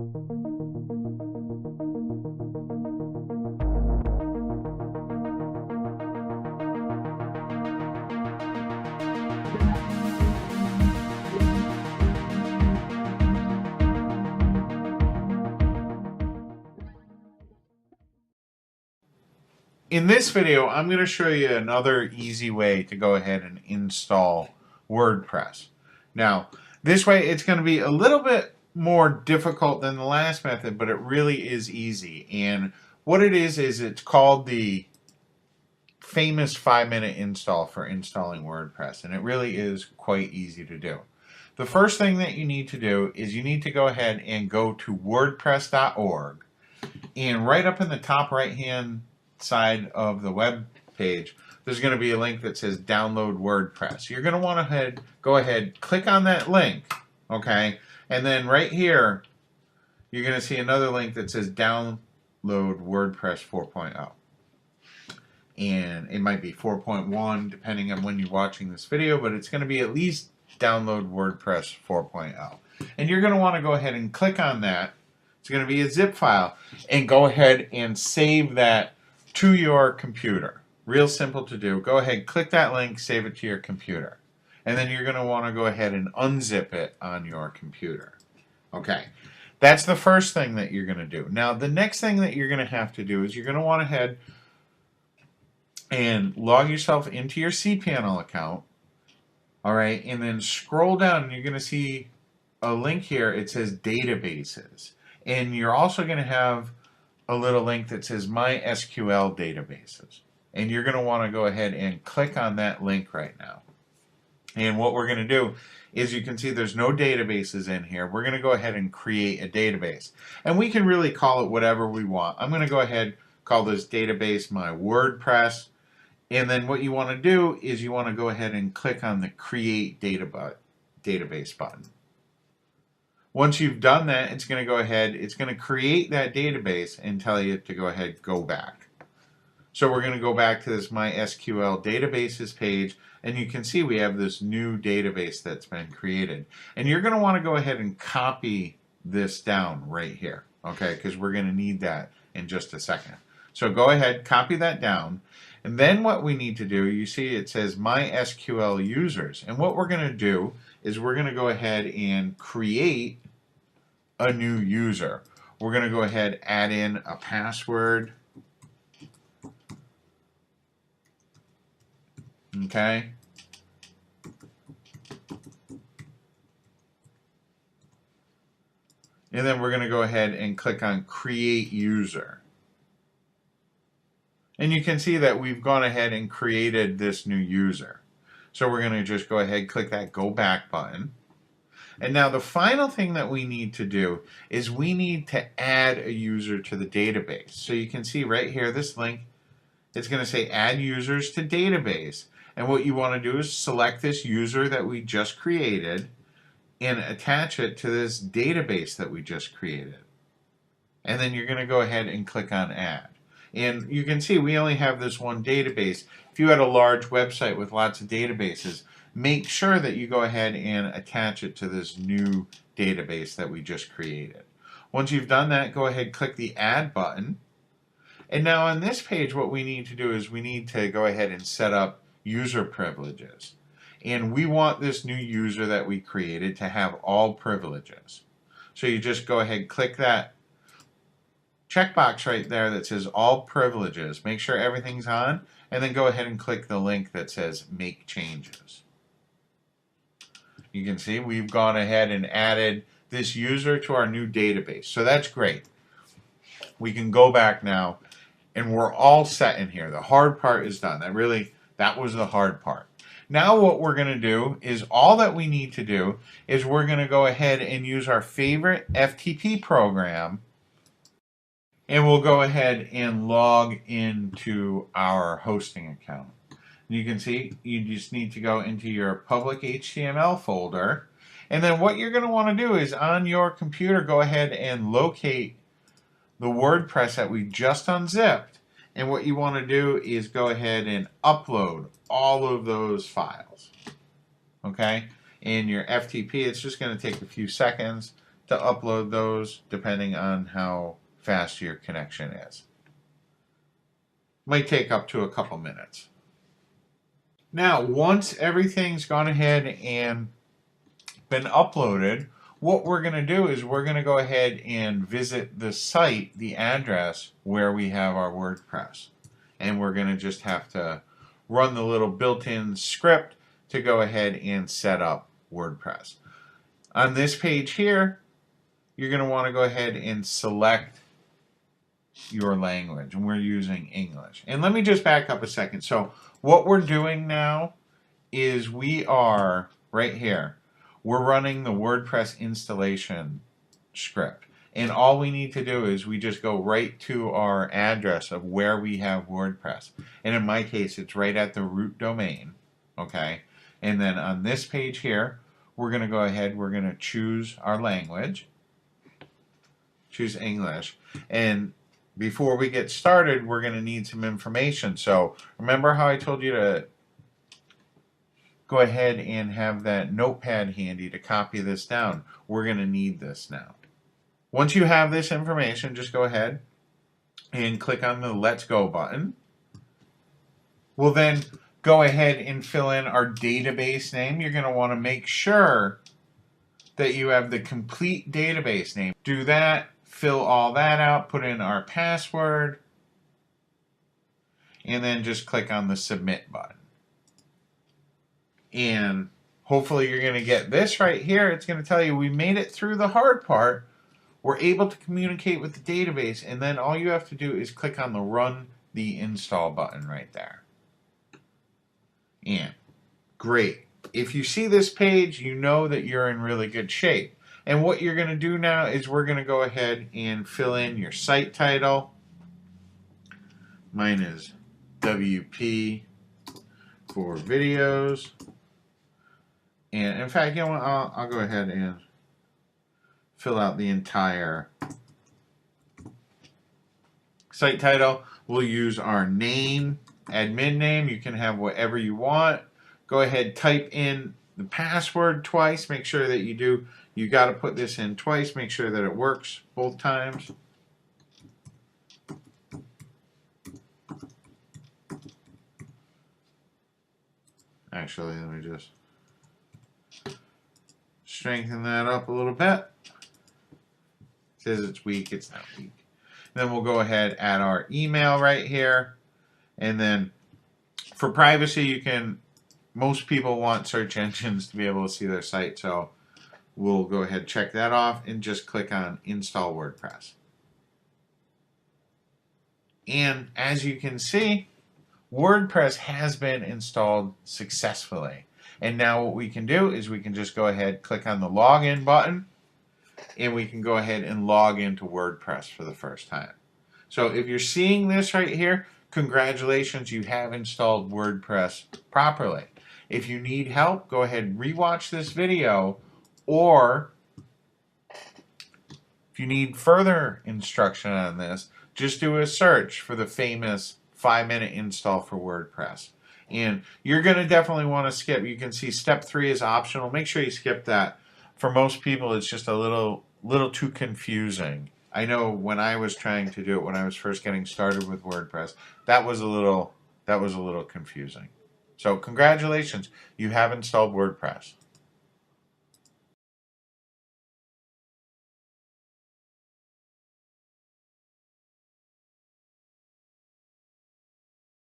In this video, I'm going to show you another easy way to go ahead and install WordPress. Now, this way it's going to be a little bit more difficult than the last method, but it really is easy. And what it is it's called the famous 5-minute install for installing WordPress. And it really is quite easy to do. The first thing that you need to do is you need to go ahead and go to wordpress.org. And right up in the top right-hand side of the web page, there's going to be a link that says download WordPress. You're going to want to go ahead, click on that link, okay? And then right here, you're going to see another link that says download WordPress 4.0. And it might be 4.1 depending on when you're watching this video, but it's going to be at least download WordPress 4.0. And you're going to want to go ahead and click on that. It's going to be a zip file, and go ahead and save that to your computer. Real simple to do. Go ahead, click that link, save it to your computer. And then you're going to want to go ahead and unzip it on your computer. Okay, that's the first thing that you're going to do. Now, the next thing that you're going to have to do is you're going to want to head and log yourself into your cPanel account. All right, and then scroll down, and you're going to see a link here. It says databases. And you're also going to have a little link that says MySQL databases. And you're going to want to go ahead and click on that link right now. And what we're going to do is, you can see there's no databases in here. We're going to go ahead and create a database. And we can really call it whatever we want. I'm going to go ahead, call this database my WordPress. And then what you want to do is you want to go ahead and click on the Create Database button. Once you've done that, it's going to go ahead, it's going to create that database and tell you to go ahead, go back. So we're going to go back to this MySQL databases page, and you can see we have this new database that's been created. And you're going to want to go ahead and copy this down right here, okay, because we're going to need that in just a second. So go ahead, copy that down. And then what we need to do, you see it says MySQL users. And what we're going to do is we're going to go ahead and create a new user. We're going to go ahead, add in a password. Okay. And then we're going to go ahead and click on Create User. And you can see that we've gone ahead and created this new user. So we're going to just go ahead, click that Go Back button. And now the final thing that we need to do is we need to add a user to the database. So you can see right here, this link, it's going to say Add Users to Database. And what you want to do is select this user that we just created and attach it to this database that we just created. And then you're going to go ahead and click on Add. And you can see we only have this one database. If you had a large website with lots of databases, make sure that you go ahead and attach it to this new database that we just created. Once you've done that, go ahead, click the Add button. And now on this page, what we need to do is we need to go ahead and set up user privileges. And we want this new user that we created to have all privileges. So you just go ahead, click that checkbox right there that says all privileges. Make sure everything's on, and then go ahead and click the link that says make changes. You can see we've gone ahead and added this user to our new database. So that's great. We can go back now, and we're all set in here. The hard part is done. That was the hard part. Now what we're going to do is, all that we need to do is we're going to go ahead and use our favorite FTP program, and we'll go ahead and log into our hosting account. You can see you just need to go into your public HTML folder, and then what you're going to want to do is, on your computer, go ahead and locate the WordPress that we just unzipped. And what you want to do is go ahead and upload all of those files. Okay? In your FTP, it's just going to take a few seconds. to upload those depending on how fast your connection is. Might take up to a couple minutes. Now, once everything's gone ahead and been uploaded, what we're going to do is we're going to go ahead and visit the site, the address where we have our WordPress. And we're going to just have to run the little built-in script to go ahead and set up WordPress. On this page here, you're going to want to go ahead and select your language, and we're using English. And let me just back up a second. So what we're doing now is we are right here. We're running the WordPress installation script. And all we need to do is we just go right to our address of where we have WordPress. And in my case, it's right at the root domain. Okay. And then on this page here, we're going to go ahead, we're going to choose our language. Choose English. And before we get started, we're going to need some information. So remember how I told you to go ahead and have that notepad handy to copy this down. We're going to need this now. Once you have this information, just go ahead and click on the Let's Go button. We'll then go ahead and fill in our database name. You're going to want to make sure that you have the complete database name. Do that, fill all that out, put in our password, and then just click on the Submit button. And hopefully you're going to get this right here. It's going to tell you we made it through the hard part. We're able to communicate with the database, and then all you have to do is click on the Run the Install button right there. And great. If you see this page, you know that you're in really good shape. And what you're going to do now is we're going to go ahead and fill in your site title. Mine is WP for videos. And in fact, you know what? I'll go ahead and fill out the entire site title. We'll use our name, admin name. You can have whatever you want. Go ahead, type in the password twice. Make sure that you do. You got to put this in twice. Make sure that it works both times. Actually, let me just strengthen that up a little bit. It says it's weak, it's not weak. Then we'll go ahead, add our email right here. And then for privacy, you can, most people want search engines to be able to see their site. So we'll go ahead, check that off, and just click on Install WordPress. And as you can see, WordPress has been installed successfully. And now what we can do is we can just go ahead, click on the login button, and we can go ahead and log into WordPress for the first time. So if you're seeing this right here, congratulations, you have installed WordPress properly. If you need help, go ahead and rewatch this video, or if you need further instruction on this, just do a search for the famous 5-minute install for WordPress. And you're going to definitely want to skip. You can see step 3 is optional. Make sure you skip that. For most people, it's just a little too confusing. I know when I was trying to do it, when I was first getting started with WordPress, that was a little confusing. So congratulations, you have installed WordPress.